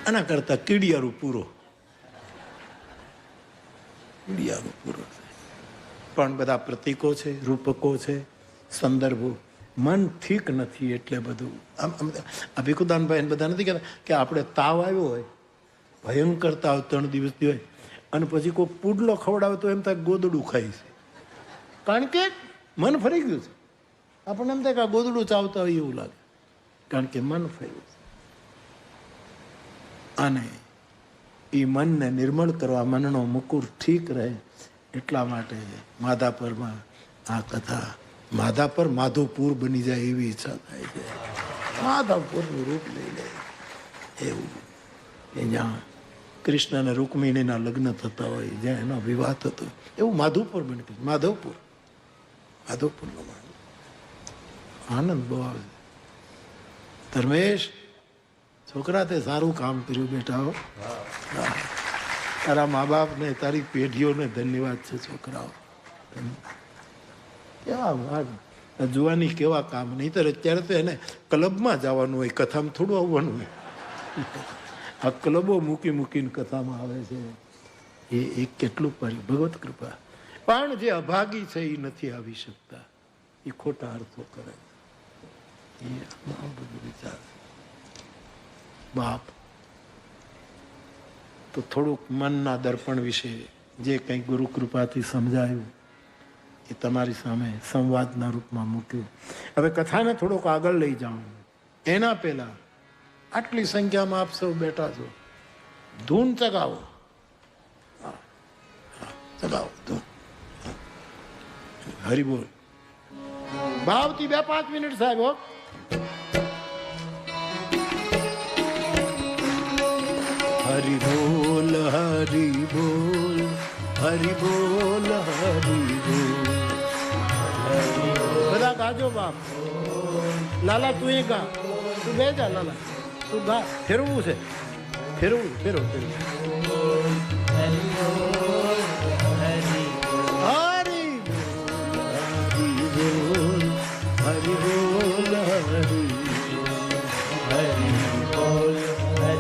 આના કરતા કીડિયારું પૂરો, કીડિયારું પૂરો. પણ બધા પ્રતીકો છે, રૂપકો છે, સંદર્ભો. મન ઠીક નથી એટલે બધું. આમ આ ભીખુદાનભાઈ બધા નથી કહેતા કે આપણે તાવ આવ્યો હોય, ભયંકર તાવ 3 દિવસથી હોય, અને પછી કોઈ પુડલો ખવડાવે તો એમ થાય ગોદડું ખાઈ છે, કારણ કે મન ફરી ગયું છે. આપણને એમ થાય કે આ ગોદડું ચાવતા હોય એવું લાગે, કારણ કે મન ફર્યું છે. અને એ મનને નિર્મળ કરવા, મનનો મુકુર ઠીક રહે એટલા માટે માધાપરમાં આ કથા, માધાપર માધોપુર બની જાય એવી ઈચ્છા થાય છે. માધાપુરનું રૂપ લઈ લે એવું, કે જ્યાં કૃષ્ણ અને રૂકમિણીના લગ્ન થતા હોય, જ્યાં એનો વિવાહ થતો, એવું માધવપુર બની ગયું. માધવપુર, માધવપુરનો આનંદ બહુ આવે. ધર્મેશ, છોકરા તે સારું કામ કર્યું બેટા. હો, તારા મા બાપને, તારી પેઢીઓને ધન્યવાદ છે. છોકરાઓ કેવા જોવાની કેવા કામ. નહીં તો અત્યારે તો એને ક્લબમાં જવાનું હોય, કથામાં થોડું આવવાનું હોય. આ ક્લબો મૂકીને કથામાં આવે છે. એ કેટલું ભગવત કૃપા. પણ જે અભાગી છે એ નથી આવી શકતા, એ ખોટા અર્થો કરે. એ બધું વિચાર. બાપ તો થોડુંક મનના દર્પણ વિશે જે કંઈ ગુરુ કૃપાથી સમજાયું એ તમારી સામે સંવાદના રૂપમાં મૂક્યું. હવે કથાને થોડોક આગળ લઈ જાઉં એના પહેલા આટલી સંખ્યામાં આપ સૌ બેઠા છો, ધૂન ચગાવો. ચગાવો ધૂન. હરિબોલ ભાવથી 2-5 મિનિટ સાહેબ. હો, હરિ બોલ, હરિ બોલ, હરિ બોલ, હરિ બોલ. બધા ગાજો બાપ. લાલા તું એ ગા, તું બે જા લાલા, તું ગા. ફેરવું છે, ફેરવું, ફેરવ, ફેરવ. હરિ બોલ, હરિ બોલ, હરિ બોલ, હરિ બોલ, હરિ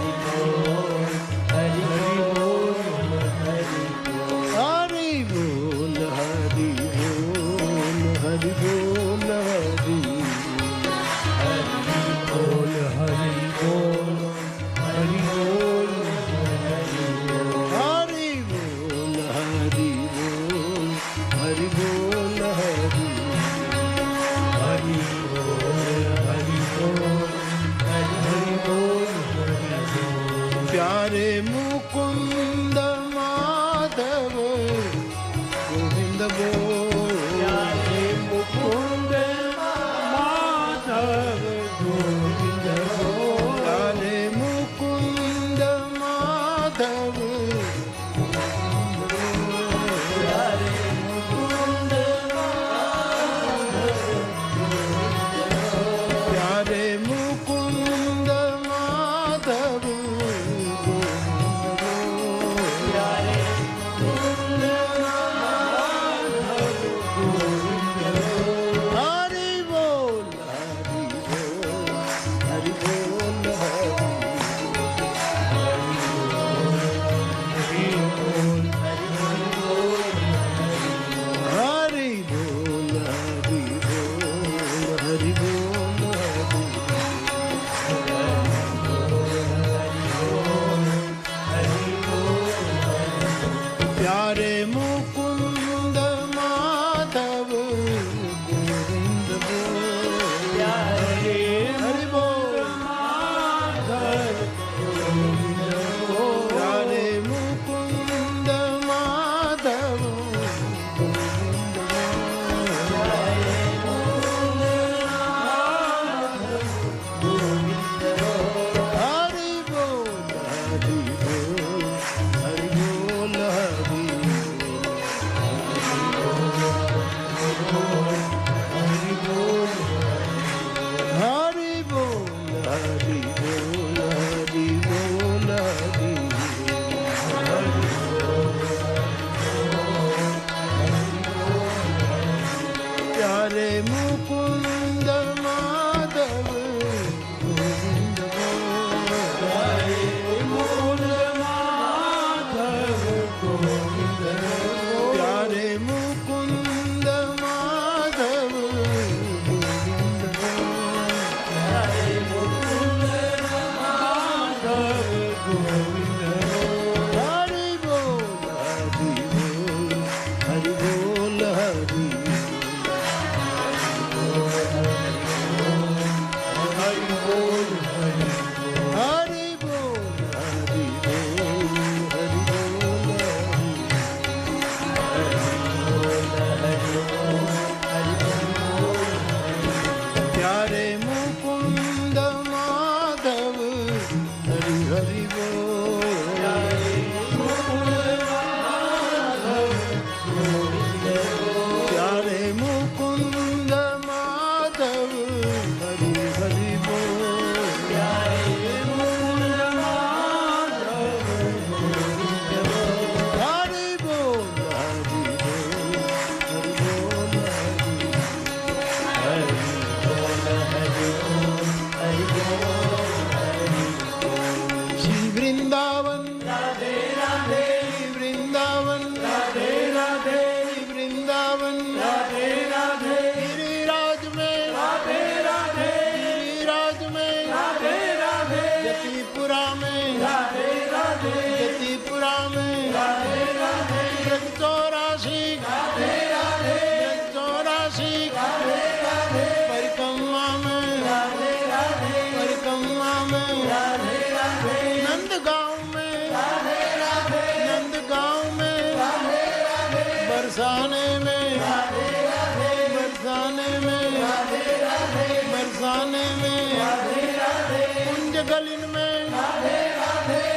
गलिन में,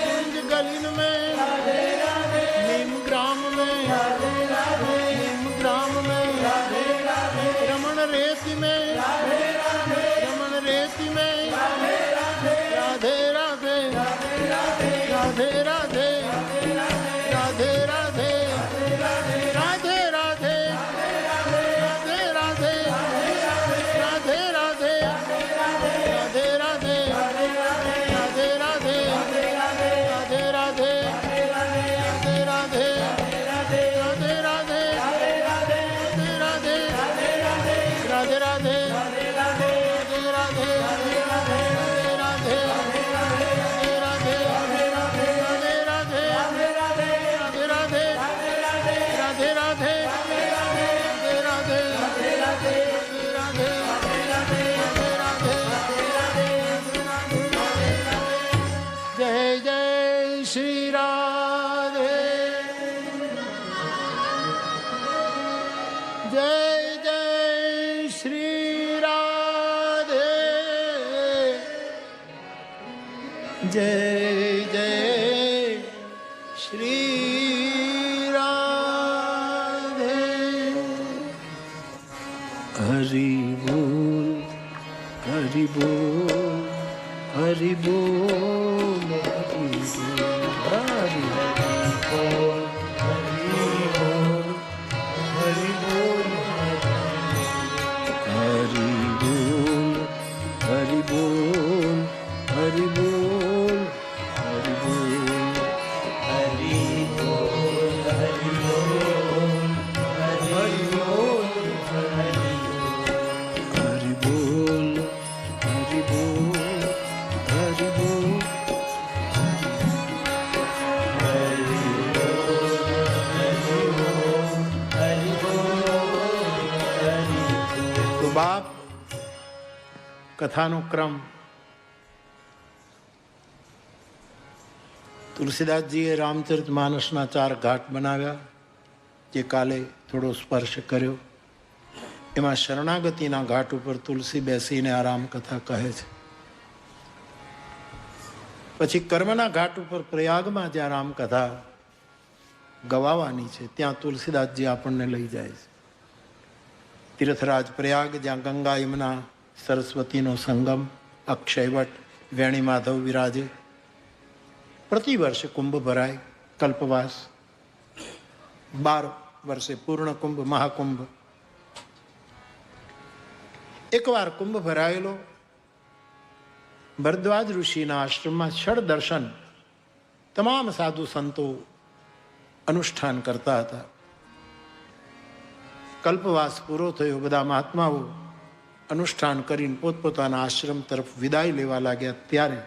कुंज गलिन में, नीम ग्राम में, नीम ग्राम में, रमण रेती में, रमण रेती में, राधे राधे, राधे राधे, राधे राधे, राधे राधे, राधे राधे, राधे राधे, राधे राधे, राधे राधे, राधे राधे, राधे राधे, जय जय श्री राधे, जय जय श्री राधे, जय जय श्री राधे। हरि बोल, हरि बोल, हरि बोल, हरि बोल, हरि बोल, हरि बोल, हरि बोल, हरि बोल, हरि बोल, हरि बोल, हरि बोल, हरि बोल, हरि बोल, हरि बोल, हरि बोल। तो बाप कथाનો ક્રમ તુલસીદાસજીએ રામચરિતમાનસના 4 ઘાટ બનાવ્યા, જે કાલે થોડો સ્પર્શ કર્યો. એમાં શરણાગતિના ઘાટ ઉપર તુલસી બેસીને આ રામકથા કહે છે. પછી કર્મના ઘાટ ઉપર પ્રયાગમાં જ્યાં રામકથા ગવાવાની છે ત્યાં તુલસીદાસજી આપણને લઈ જાય છે. તીર્થરાજ પ્રયાગ, જ્યાં ગંગા યમુના સરસ્વતીનો સંગમ, અક્ષયવટ, વેણી માધવ વિરાજે. પ્રતિ વર્ષે કુંભ ભરાય, કલ્પવાસ. 12 વર્ષે પૂર્ણ કુંભ, મહાકુંભ. એકવાર કુંભ ભરાયેલો ભરદ્વાજ ઋષિના આશ્રમમાં ષડ દર્શન તમામ સાધુ સંતો અનુષ્ઠાન કરતા હતા. કલ્પવાસ પૂરો થયો, બધા મહાત્માઓ અનુષ્ઠાન કરીને પોતપોતાના આશ્રમ તરફ વિદાય લેવા લાગ્યા. ત્યારે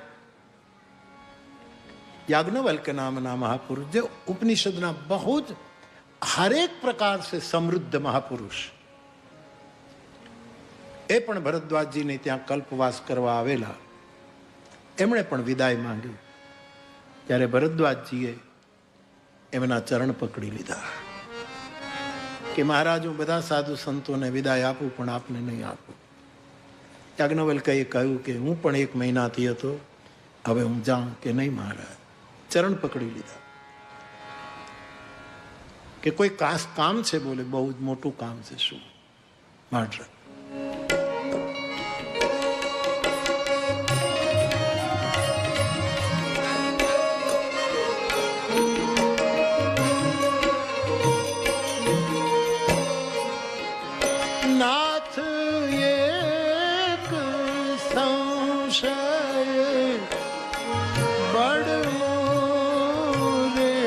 યાજ્ઞવલ્ક નામના મહાપુરુષ, જે ઉપનિષદના બહુ જ હરેક પ્રકાર સે સમૃદ્ધ મહાપુરુષ, એ પણ ભરદ્વાજજીને ત્યાં કલ્પવાસ કરવા આવેલા. એમણે પણ વિદાય માંગ્યું. ત્યારે ભરદ્વાજજીએ એમના ચરણ પકડી લીધા કે મહારાજ, હું બધા સાધુ સંતોને વિદાય આપું, પણ આપને નહીં આપું. યાજ્ઞવલ્કએ કહ્યું કે હું પણ 1 મહિનાથી હતો, હવે હું જાઉં કે નહીં મહારાજ? ચરણ પકડી લીધા. કે કોઈ ખાસ કામ છે? બોલે બહુ જ મોટું કામ છે. શું? મહારાજ नाथ एक संशय बड़ मोरे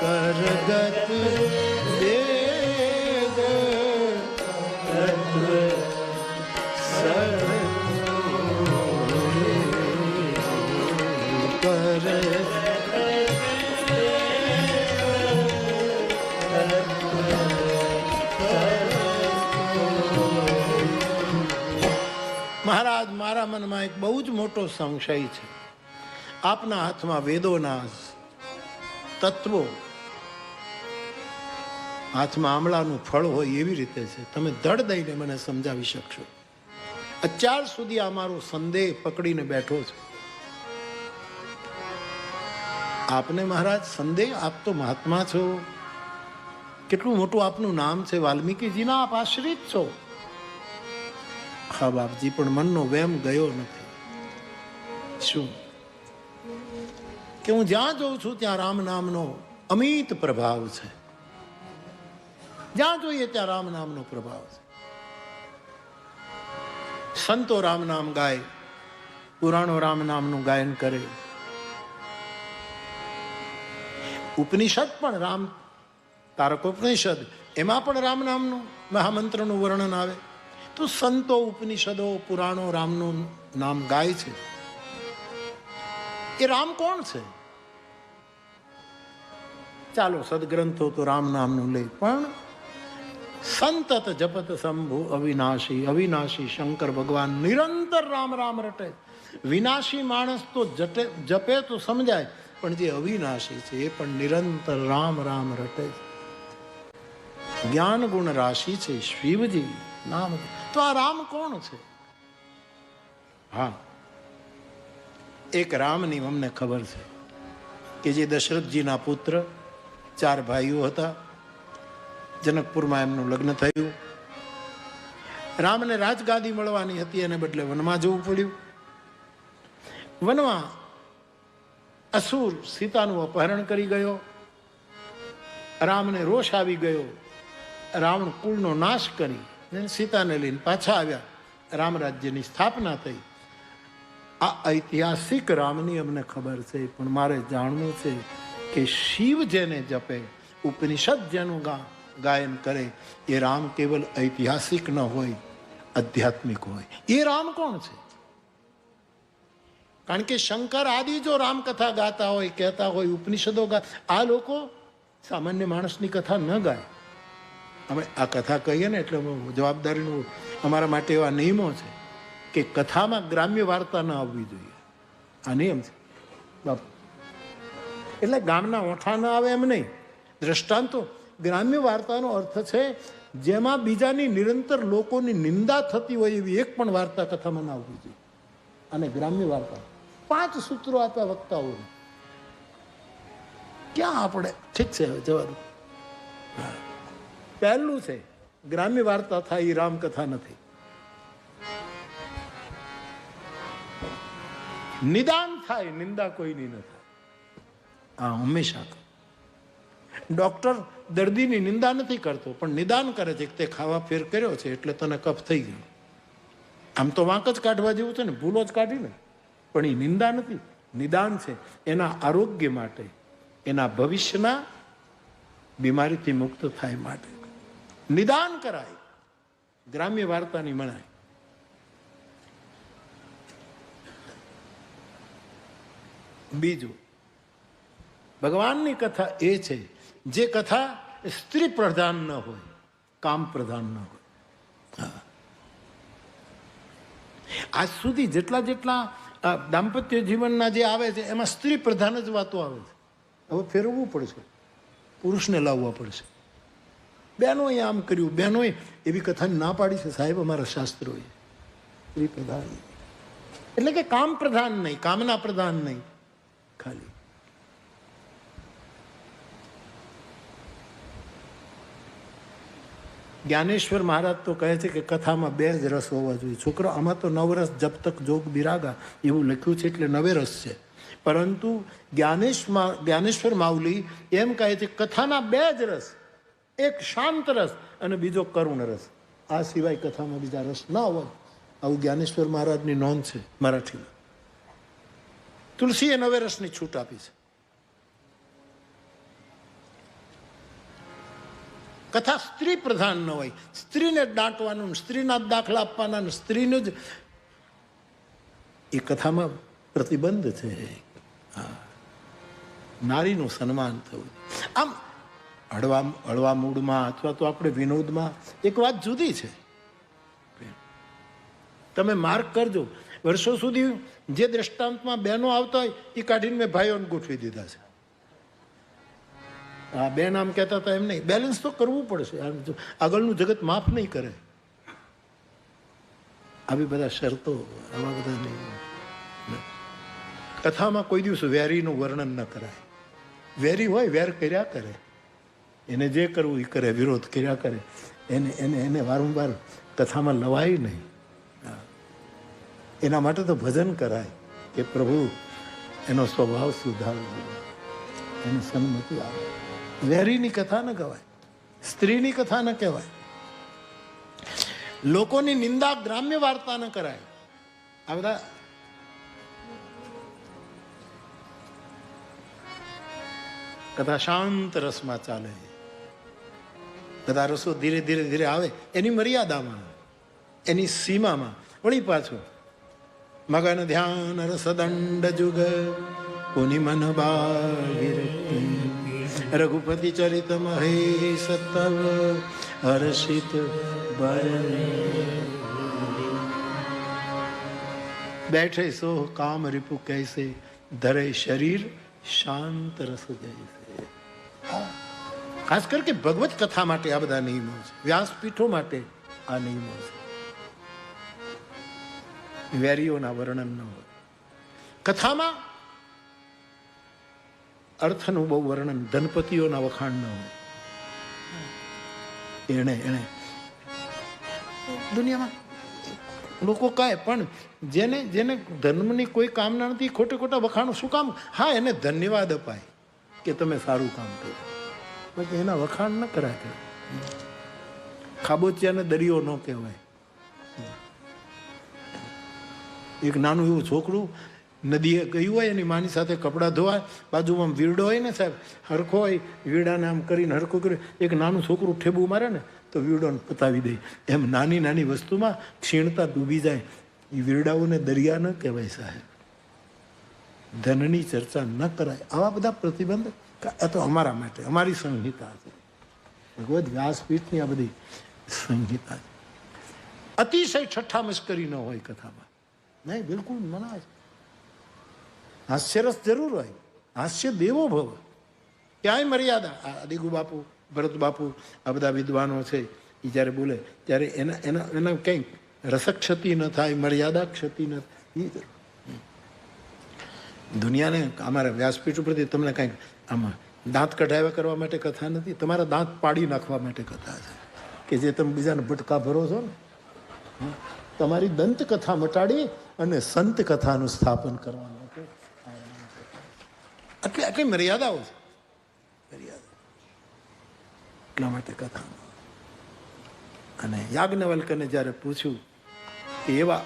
करगत वेद तत्व મહારાજ, મારા મનમાં એક બહુ જ મોટો સંશય છે. આપના હાથમાં વેદોના તત્વો, હાથમાં આમળાનું ફળ હોય એવી રીતે છે. તમે ધડ દઈને મને સમજાવી શકશો? અત્યાર સુધી આ મારો સંદેહ પકડીને બેઠો છે. આપને મહારાજ સંદેહ, આપ તો મહાત્મા છો, કેટલું મોટું આપનું નામ છે, વાલ્મીકીજીના આપ આશ્રિત છો. હા બાપજી, પણ મનનો વેમ ગયો નથી. શું કે હું જ્યાં જોઉં છું ત્યાં રામ નામનો અમિત પ્રભાવ છે. જ્યાં જોઈએ ત્યાં રામ નામનો પ્રભાવ છે. સંતો રામ નામ ગાય, પુરાણો રામ નામનું ગાયન કરે, ઉપનિષદ પણ રામ તારકોપનિષદ, એમાં પણ રામ નામનું મહામંત્રનું વર્ણન આવે. તો સંતો, ઉપનિષદો, પુરાણો રામનું નામ ગાય છે. એ રામ કોણ છે? ચાલો સદગ્રંથો તો રામ નામનું લે, પણ સંતત જપત શંભુ અવિનાશી, અવિનાશી શંકર ભગવાન નિરંતર રામ રામ રટે. વિનાશી માણસ તો જપે તો સમજાય, પણ જે અવિનાશી છે એ પણ નિરંતર રામ રામ રટે. જ્ઞાન ગુણ રાશિ છે શિવજી નામ. તો આ રામ કોણ છે? હા, એક રામની અમને ખબર છે કે જે દશરથજીના પુત્ર, 4 ભાઈઓ હતા. જનકપુરમાં એમનું લગ્ન થયું. રામને રાજગાદી મળવાની હતી, એને બદલે વનમાં જવું પડ્યું. વનમાં અસુર સીતાનું અપહરણ કરી ગયો. રામને રોષ આવી ગયો. રાવણ કુળનો નાશ કરી સીતાને લઈને પાછા આવ્યા. રામ રાજ્યની સ્થાપના થઈ. આ ઐતિહાસિક રામની અમને ખબર છે, પણ મારે જાણવું છે કે શિવ જેને જપે, ઉપનિષદ જેનું ગાયન કરે, એ રામ કેવલ ઐતિહાસિક ન હોય, આધ્યાત્મિક હોય. એ રામ કોણ છે? કારણ કે શંકર આદિ જો રામકથા ગાતા હોય, કહેતા હોય, ઉપનિષદો આ લોકો સામાન્ય માણસની કથા ન ગાય. અમે આ કથા કહીએ ને એટલે જવાબદારીનું અમારા માટે એવા નિયમો છે કે કથામાં ગ્રામ્ય વાર્તા ન આવવી જોઈએ. આ નિયમ છે બાપ. એટલે ગામના ઓઠા ન આવે એમ નહીં. દ્રષ્ટાંતો, ગ્રામ્ય વાર્તાનો અર્થ છે જેમાં બીજાની નિરંતર લોકોની નિંદા થતી હોય એવી એક પણ વાર્તા કથામાં ના આવવી જોઈએ. અને ગ્રામ્ય વાર્તા 5 સૂત્રો આપ્યા વક્તાઓ. ક્યાં આપણે ઠીક છે જવાનું. પહેલું છે ગ્રામ્ય વાર્તા થાય એ રામકથા નથી. નિદાન થાય, નિંદા કોઈની ન થાય. હા, હંમેશા. ડોક્ટર દર્દીની નિંદા નથી કરતો, પણ નિદાન કરે છે કે તે ખાવા ફેર કર્યો છે એટલે તને કફ થઈ ગયો. આમ તો વાંક જ કાઢવા જેવું છે ને, ભૂલો જ કાઢીને, પણ એ નિંદા નથી, નિદાન છે. એના આરોગ્ય માટે, એના ભવિષ્યના બીમારીથી મુક્ત થાય માટે નિદાન કરાય. ગ્રામ્ય વાર્તાની મનાય. બીજું, ભગવાનની કથા એ છે જે કથા સ્ત્રી પ્રધાન ન હોય, કામ પ્રધાન ન હોય. આજ સુધી જેટલા દાંપત્ય જીવનના જે આવે છે એમાં સ્ત્રી પ્રધાન જ વાતો આવે છે. હવે ફેરવવું પડશે, પુરુષને લાવવા પડશે. બહેનોએ આમ કર્યું, બહેનોએ એવી કથાની ના પાડી છે સાહેબ અમારા શાસ્ત્રોએ. સ્ત્રી પ્રધાન એટલે કે કામ પ્રધાન નહીં, કામના પ્રધાન નહીં. ખાલી જ્ઞાનેશ્વર મહારાજ તો કહે છે કે કથામાં 2 જ રસ હોવા જોઈએ. છોકરો, આમાં તો 9 રસ જબ તક જોગ બિરાગા એવું લખ્યું છે એટલે 9 રસ છે. પરંતુ જ્ઞાનેશ્વર માઉલી એમ કહે છે કથાના 2 જ રસ, એક શાંત રસ અને બીજો કરુણ રસ. આ સિવાય કથામાં બીજા રસ ના હોય. આવું જ્ઞાનેશ્વર મહારાજની નોંધ છે મરાઠીમાં. તુલસીએ 9 રસની છૂટ આપી છે. કથા સ્ત્રી પ્રધાન ન હોય. સ્ત્રીને જ દાંટવાનું, સ્ત્રીના જ દાખલા આપવાના, સ્ત્રીનું જ એ કથામાં પ્રતિબંધ છે. નારીનું સન્માન થવું. આમ હળવા મૂડમાં અથવા તો આપણે વિનોદમાં એક વાત જુદી છે. તમે માર્ક કરજો, વર્ષો સુધી જે દ્રષ્ટાંતમાં બહેનો આવતા હોય એ કાઢીને મેં ભાઈઓને ગોઠવી દીધા છે. હા, બેન આમ કહેતા હતા એમ નહીં. બેલેન્સ તો કરવું પડશે. આગળનું જગત માફ નહીં કરે. આવી બધા શરતો, આવા બધા નહીં. કથામાં કોઈ દિવસ વેરીનું વર્ણન ન કરાય. વેરી હોય વેર કર્યા કરે, એને જે કરવું એ કરે, વિરોધ કર્યા કરે, એને એને એને વારંવાર કથામાં લવાય નહીં. એના માટે તો ભજન કરાય કે પ્રભુ એનો સ્વભાવ સુધારવો, એની સંમતિ આવે. વેરીની કથા ન કહેવાય, સ્ત્રીની કથા ન કહેવાય, લોકોની નિંદા ગ્રામ્ય વાર્તા ન કરાય. આ બધા કથા શાંત રસમાં ચાલે. બધા રસો ધીરે ધીરે ધીરે આવે એની મર્યાદામાં, એની સીમામાં. વળી પાછું મગન ધ્યાન રસદંડ જુગ કોની મન બાવિરક્તિ રઘુપતિ ચરિત મહેશ તવ હર્ષિત બેઠે સો કામ રિપુ કૈસે ધરે શરીર શાંત રસ જૈસે. ખાસ કર કે ભગવત કથા માટે આ બધા નિયમો છે, વ્યાસપીઠો માટે આ નિયમો છે. વેરીઓના વર્ણન ન હોય કથામાં. અર્થનું બહુ વર્ણન, ધનપતિઓના વખાણ ન હોય. એને દુનિયામાં લોકો કહે, પણ જેને જેને ધર્મની કોઈ કામના નથી, ખોટે ખોટા વખાણો શું કામ? હા, એને ધન્યવાદ અપાય કે તમે સારું કામ કર્યું, પછી એના વખાણ ન કરાય. ખાબોચિયાને દરિયો ન કહેવાય. એક નાનું એવું છોકરું નદીએ ગયું હોય, એની માની સાથે કપડાં ધોવાય, બાજુમાં વીરડો હોય ને સાહેબ, હરખો હોય, વીરડાને આમ કરીને હરખું કર્યું, એક નાનું છોકરું ઠેબું મારે ને તો વીરડોને પતાવી દે. એમ નાની નાની વસ્તુમાં ક્ષીણતા ડૂબી જાય. એ વીરડાઓને દરિયા ન કહેવાય સાહેબ. ધનની ચર્ચા ન કરાય. આવા બધા પ્રતિબંધ આ તો અમારા માટે, અમારી સંહિતા છે. ભગવદ વ્યાસપીઠની આ બધી સંહિતા છે. અતિશય ઠઠ્ઠા મશ્કરી ન હોય કથામાં, નહીં, બિલકુલ મના છે. હાસ્યરસ જરૂર હોય, હાસ્ય દેવો ભવ, ક્યાંય મર્યાદા. આદિગુ બાપુ, ભરત બાપુ, આ બધા વિદ્વાનો છે, એ જ્યારે બોલે ત્યારે એના એના એના કંઈક રસક્ષતિ ન થાય, મર્યાદા ક્ષતિ ન થાય. દુનિયાને અમારા વ્યાસપીઠ ઉપરથી તમને કંઈક આમાં દાંત કઢાવ્યા કરવા માટે કથા નથી, તમારા દાંત પાડી નાખવા માટે કથા છે, કે જે તમે બીજાને ભટકા ભરો છો ને. તમારી દંત કથા મટાડી અને સંત કથાનું સ્થાપન કરવા માટે આટલી મર્યાદાઓ છે. મર્યાદા એટલા માટે કથા. અને યાજ્ઞવલ્કને જ્યારે પૂછ્યું કે એવા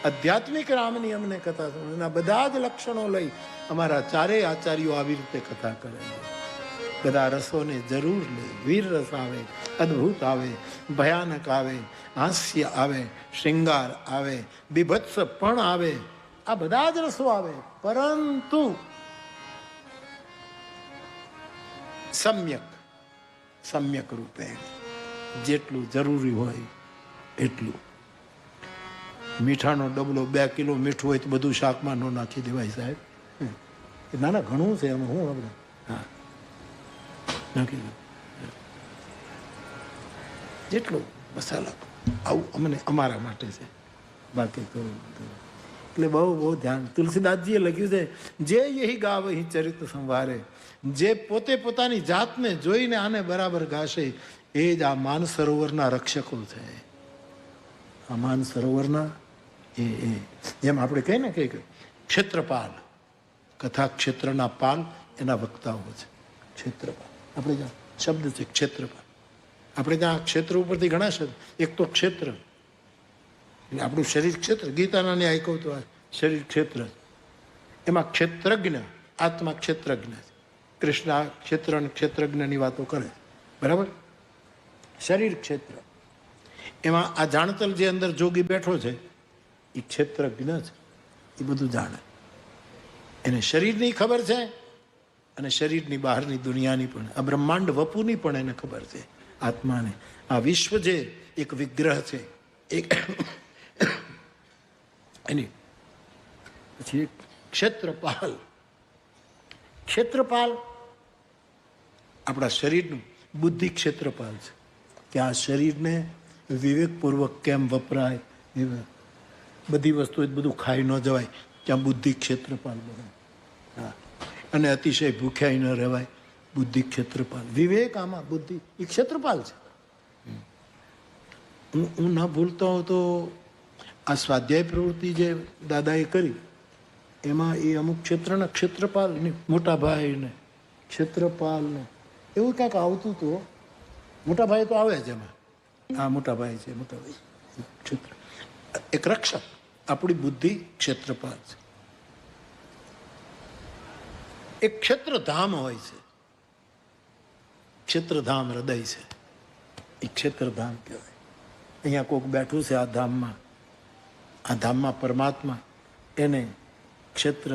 આધ્યાત્મિક રામની અમને કથા, એના બધા જ લક્ષણો લઈ અમારા ચારેય આચાર્યો આવી રીતે કથા કરે. બધા રસોને જરૂર લે. વીર રસ આવે, અદ્ભુત આવે, ભયાનક આવે, હાસ્ય આવે, શૃંગાર આવે, બીભત્સ પણ આવે, આ બધા જ રસો આવે, પરંતુ સમ્યક રૂપે, જેટલું જરૂરી હોય એટલું. મીઠાનો ડબલો 2 કિલો મીઠું હોય તો બધું શાકમાં ન નાખી દેવાય સાહેબ. ના ના, ઘણું છે એમાં. હું આપણે હા નાખી દઉં જેટલું મસાલા. આવું અમને અમારા માટે છે, બાકી તો એટલે બહુ ધ્યાન. તુલસીદાસજીએ લખ્યું છે, જે યહી ગાવહી ચરિત્ર સંવારે, જે પોતે પોતાની જાતને જોઈને આને બરાબર ગાશે એ જ આ માન સરોવરના રક્ષકો છે. આ માન સરોવરના એ જેમ આપણે કહીએ ને કે ક્ષેત્રપાલ, કથા ક્ષેત્રના પાલ એના વક્તાઓ છે. ક્ષેત્રપાલ આપણે જ્યાં શબ્દ છે ક્ષેત્રપાલ. આપણે ત્યાં ક્ષેત્ર ઉપરથી ઘણા શબ્દ. એક તો ક્ષેત્ર એટલે આપણું શરીર ક્ષેત્ર. ગીતાના ન્યાય કહું તો શરીર ક્ષેત્ર, એમાં ક્ષેત્રજ્ઞ, આત્મા ક્ષેત્રજ્ઞ છે. કૃષ્ણ આ ક્ષેત્ર અને ક્ષેત્રજ્ઞની વાતો કરે, બરાબર. શરીર ક્ષેત્ર, એમાં આ જાણતલ જે અંદર જોગી બેઠો છે એ ક્ષેત્રજ્ઞ છે, એ બધું જાણે. એને શરીરની ખબર છે અને શરીરની બહારની દુનિયાની પણ, આ બ્રહ્માંડ વપુની પણ એને ખબર છે, આત્માને. આ વિશ્વ જે એક વિગ્રહ છે, એક એની પછી ક્ષેત્રપાલ. ક્ષેત્રપાલ આપણા શરીરનું બુદ્ધિ ક્ષેત્રપાલ છે, કે આ શરીરને વિવેકપૂર્વક કેમ વપરાય. બધી વસ્તુ બધું ખાઈ ન જવાય, ત્યાં બુદ્ધિ ક્ષેત્રપાલ બને. હા, અને અતિશય ભૂખ્યાય ન રહેવાય, બુદ્ધિ ક્ષેત્રપાલ. વિવેક આમાં બુદ્ધિ એ ક્ષેત્રપાલ છે. હું ન ભૂલતો હોઉં તો આ સ્વાધ્યાય પ્રવૃત્તિ જે દાદાએ કરી એમાં એ અમુક ક્ષેત્રના ક્ષેત્રપાલ ને મોટા ભાઈ ને ક્ષેત્રપાલ ને એવું ક્યાંક આવતું હતું. મોટા ભાઈ તો આવે જ એમાં. હા, મોટા ભાઈ છે, મોટા ભાઈ ક્ષેત્ર એક રક્ષક. આપણી બુદ્ધિ ક્ષેત્રપાલ છે. એક ક્ષેત્રધામ હોય છે, ક્ષેત્રધામ હૃદય છે, એ ક્ષેત્રધામ કહેવાય. અહીંયા કોઈક બેઠું છે આ ધામમાં, આ ધામમાં પરમાત્મા, એને ક્ષેત્ર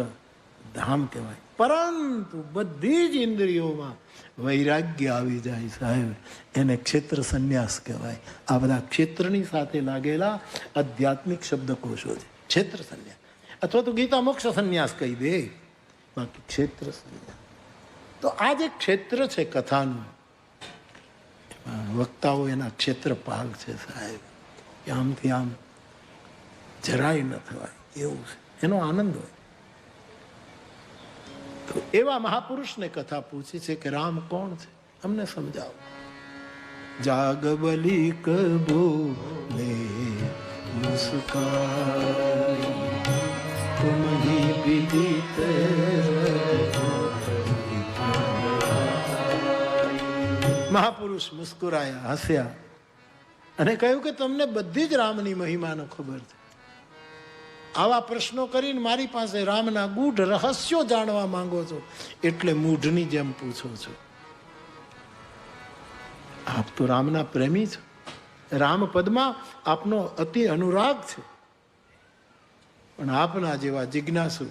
ધામ કહેવાય. પરંતુ બધી જ ઇન્દ્રિયોમાં વૈરાગ્ય આવી જાય સાહેબ, એને ક્ષેત્ર સંન્યાસ કહેવાય. આ બધા ક્ષેત્રની સાથે લાગેલા આધ્યાત્મિક શબ્દકોશો છે. ક્ષેત્ર સંન્યાસ અથવા તો ગીતા મોક્ષ સંન્યાસ કહી દે, બાકી ક્ષેત્ર સંન્યાસ. તો આ જે ક્ષેત્ર છે કથાનું, વક્તાઓ એના ક્ષેત્રપાલ છે સાહેબ, કે આમથી આમ જરાય ન થવાય એવું છે, એનો આનંદ હોય. તો એવા મહાપુરુષને કથા પૂછી છે કે રામ કોણ છે, અમને સમજાવો. જાગબલી કબોલે મુસ્કાન તુમ હી વિદિત. મહાપુરુષ મુસ્કુરાયા, હસ્યા અને કહ્યું કે તમને બધી જ રામની મહિમાનો ખબર છે. આવા પ્રશ્નો કરીને મારી પાસે રામના ગૂઢ રહસ્યો જાણવા માંગો છો, એટલે મૂઢની જેમ પૂછો છો. આપ તો રામના પ્રેમી છો, રામ પદમાં આપનો અતિ અનુરાગ છે. પણ આપના જેવા જિજ્ઞાસુ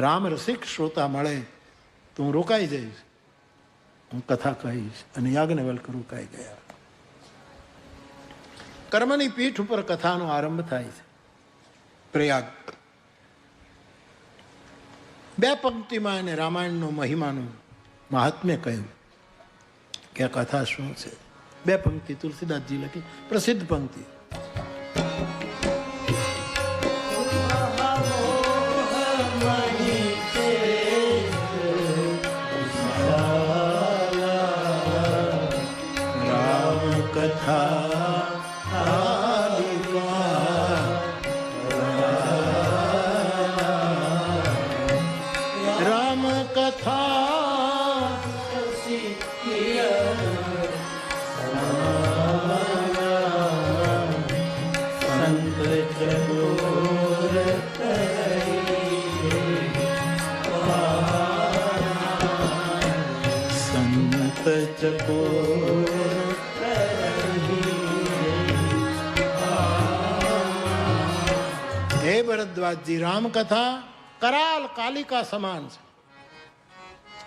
રામ રસિક શ્રોતા મળે તો હું રોકાઈ જઈશ, હું કથા કહીશ. અને યાજ્ઞવલ્ક રોકાઈ ગયા. કર્મની પીઠ ઉપર કથાનો આરંભ થાય છે. પ્રયાગ 2 પંક્તિમાં એને રામાયણનો મહિમાનું મહાત્મ્ય કહ્યું કે આ કથા શું છે. 2 પંક્તિ તુલસીદાસજી લખી, પ્રસિદ્ધ પંક્તિ. રામ કથા હે ભરદ્વાજજી, રામકથા કરાલ કાલિકા સમાન છે.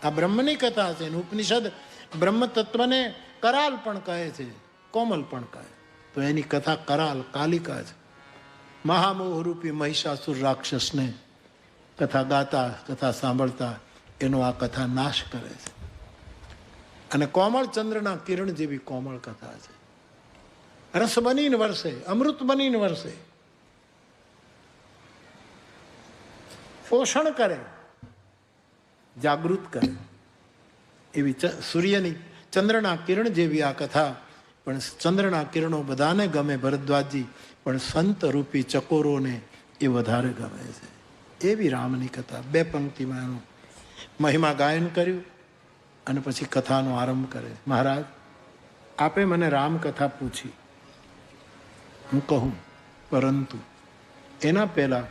આ બ્રહ્મની કથા છે. ઉપનિષદ બ્રહ્મ તત્વને કરાલ પણ કહે છે, કોમલ પણ કહે. તો એની કથા કરાલ કાલિકા છે. મહામોહરૂપી મહિષાસુર રાક્ષસને કથા ગાતા, કથા સાંભળતા એનો આ કથા નાશ કરે છે. અને કોમળ ચંદ્રના કિરણ જેવી કોમળ કથા છે. રસ બનીને વરસે, અમૃત બનીને વરસે, પોષણ કરે, જાગૃત કરે. એવી સૂર્યની ચંદ્રના કિરણ જેવી આ કથા. પણ ચંદ્રના કિરણો બધાને ગમે ભરદ્વાજજી, પણ સંત રૂપી ચકોરોને એ વધારે ગમે છે. એવી રામની કથા. 2 પંક્તિમાં એનું મહિમા ગાયન કર્યું અને પછી કથાનો આરંભ કરે. મહારાજ, આપે મને રામકથા પૂછી, હું કહું, પરંતુ એના પહેલા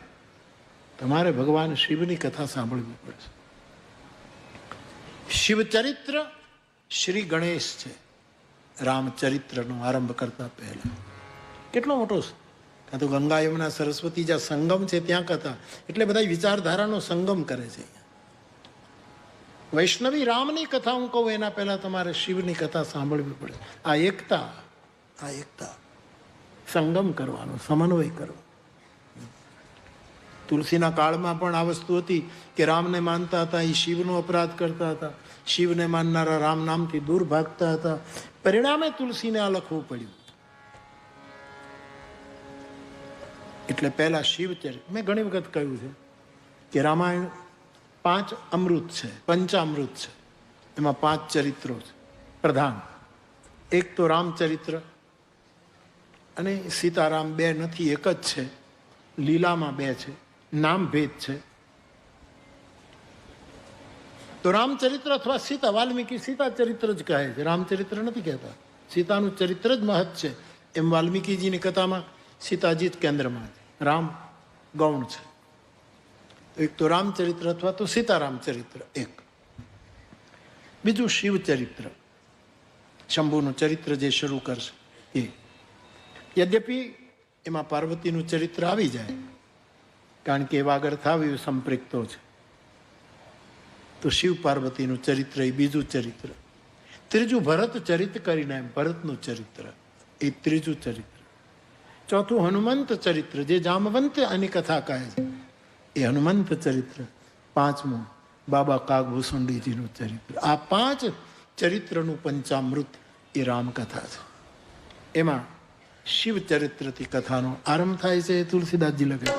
તમારે ભગવાન શિવની કથા સાંભળવી પડશે. શિવચરિત્ર શ્રી ગણેશ છે. રામચરિત્રનો આરંભ કરતા પહેલા કેટલો મોટો છે. કાં તો ગંગા યમુના સરસ્વતી જ્યાં સંગમ છે ત્યાં કથા, એટલે બધા વિચારધારાનો સંગમ કરે છે. વૈષ્ણવી રામની કથા હું કહું એના પહેલા તમારે શિવની કથા સાંભળવી પડે. આ એકતા સંગમ કરવાનો, સમન્વય કરવાનો. તુલસીના કાળમાં પણ આ વસ્તુ હતી કે રામને માનતા હતા એ શિવનો અપરાધ કરતા હતા, શિવને માનનારા રામ નામથી દૂર ભાગતા હતા. પરિણામે તુલસીને આ લખવું પડ્યું. એટલે પહેલા શિવચરિત્ર. મેં ઘણી વખત કહ્યું છે કે રામાયણ 5 અમૃત છે, પંચામૃત છે. એમાં 5 ચરિત્રો છે પ્રધાન. એક તો રામચરિત્ર, અને સીતારામ 2 નથી, એક જ છે. લીલામાં 2 છે, નામ ભેદ છે. તો રામચરિત્ર અથવા સીતા, વાલ્મીકી સીતા ચરિત્ર જ કહે છે, રામચરિત્ર નથી કહેતા. સીતાનું ચરિત્ર જ મહત્વ છે. એમ વાલ્મીકીજીની કથામાં સીતાજી જ કેન્દ્રમાં છે, રામ ગૌણ છે. એક તો રામચરિત્ર અથવા તો સીતારામ ચરિત્ર એક. બીજું શિવચરિત્ર, શંભુનું ચરિત્ર જે શરૂ કરશે એ. યદ્યપિ એમાં પાર્વતીનું ચરિત્ર આવી જાય, કારણ કે એ વાગડ થાવ્યું સંપ્રેક્તો છે. તો શિવ પાર્વતીનું ચરિત્ર એ બીજું ચરિત્ર. ત્રીજું ભરત ચરિત્ર કરીને, એમ ભરતનું ચરિત્ર એ ત્રીજું ચરિત્ર. ચોથું હનુમંત ચરિત્ર, જે જામવંત એની કથા કહે છે, એ હનુમંત ચરિત્ર. પાંચમું બાબા કાગભૂષુંડીજીનું ચરિત્ર. આ 5 ચરિત્રનું પંચામૃત એ રામકથા છે. એમાં શિવ ચરિત્રથી કથાનો આરંભ થાય છે. તુલસીદાસજી લખે,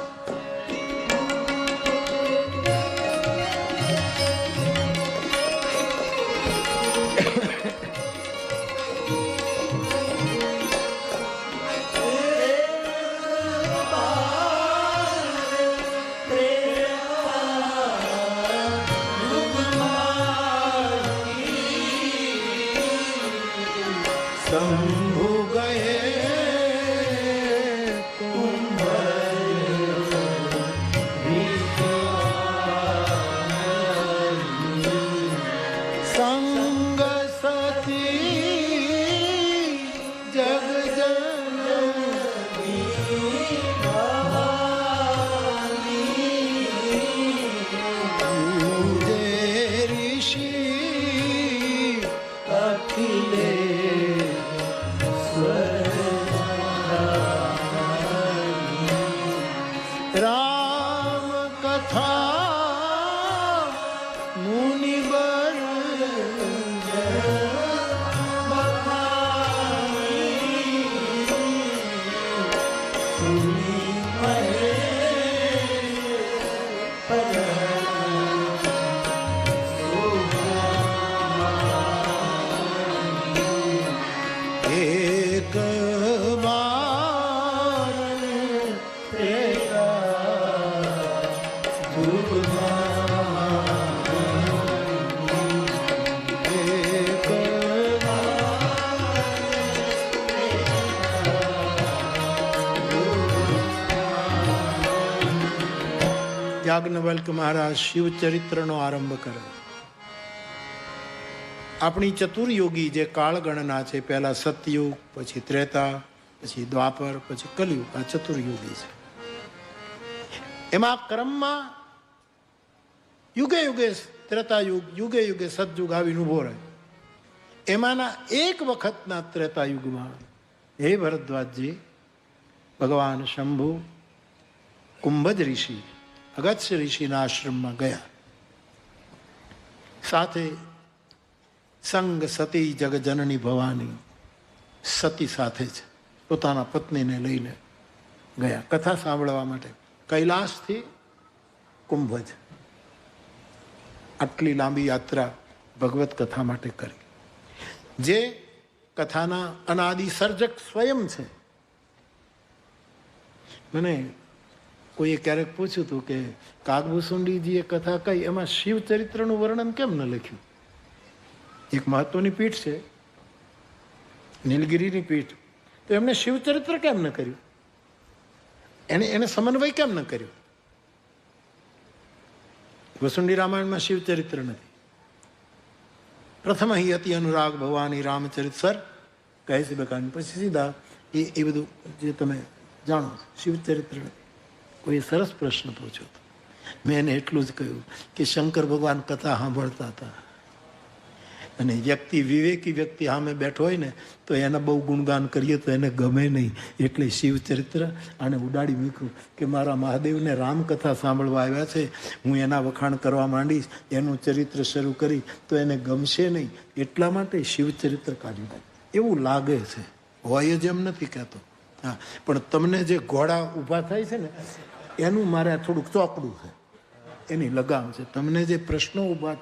શંભુ ગયે સંગ સતી જગ ઋષિ અખિલે રામ કથા મુનિબર એક યાજ્ઞવલ્ક મહારાજ શિવચરિત્રનો આરંભ કરે. આપણી ચતુર્યુગી જે કાળગણના છે, પહેલા સતયુગ, પછી ત્રેતા, પછી દ્વાપર, પછી કલયુગ, આ ચતુર્યુગી છે. એમાં ક્રમમાં યુગે યુગે ત્રેતાયુગ, યુગે યુગે સતયુગ આવીને ઉભો રહે. એમાંના એક વખતના ત્રેતાયુગમાં હે ભરદ્વાજજી, ભગવાન શંભુ કુંભજ ઋષિ અગસ્ત્ય ઋષિના આશ્રમમાં ગયા. સાથે સંગ સતી જગજનની ભવાની, સતી સાથે છે, પોતાના પત્નીને લઈને ગયા કથા સાંભળવા માટે. કૈલાસથી કુંભજ આટલી લાંબી યાત્રા ભગવત કથા માટે કરી. જે કથાના અનાદિ સર્જક સ્વયં છે. મને કોઈએ ક્યારેક પૂછ્યું હતું કે કાગભૂષુંડીજીએ કથા કહી, એમાં શિવ ચરિત્રનું વર્ણન કેમ ન લખ્યું? એક મહત્વની પીઠ છે, નીલગિરીની પીઠ, તો એમને શિવચરિત્ર કેમ ન કર્યું? એને સમન્વય કેમ ન કર્યો? ભૂષુંડી રામાયણમાં શિવચરિત્ર નથી. પ્રથમ અહીં અતિ અનુરાગ ભવાની રામચરિત સર કહે છે બકાની, પછી સીધા એ બધું જે તમે જાણો શિવચરિત્ર નથી. કોઈ સરસ પ્રશ્ન પૂછ્યો હતો. મેં એને એટલું જ કહ્યું કે શંકર ભગવાન કથા સાંભળતા હતા, અને વ્યક્તિ વિવેકી વ્યક્તિ સામે બેઠો હોય ને તો એના બહુ ગુણગાન કરીએ તો એને ગમે નહીં. એટલે શિવચરિત્ર આને ઉડાડી મૂક્યું કે મારા મહાદેવને રામકથા સાંભળવા આવ્યા છે, હું એના વખાણ કરવા માંડીશ, એનું ચરિત્ર શરૂ કરી તો એને ગમશે નહીં, એટલા માટે શિવચરિત્ર કાઢી નાખ્યું. એવું લાગે છે, હોય જ એમ નથી કહેતો. હા, પણ તમને જે ઘોડા ઊભા થાય છે ને એનું મારે થોડુંક ચોકડું છે, એની લગામ છે. તમને જે પ્રશ્નો ઊભા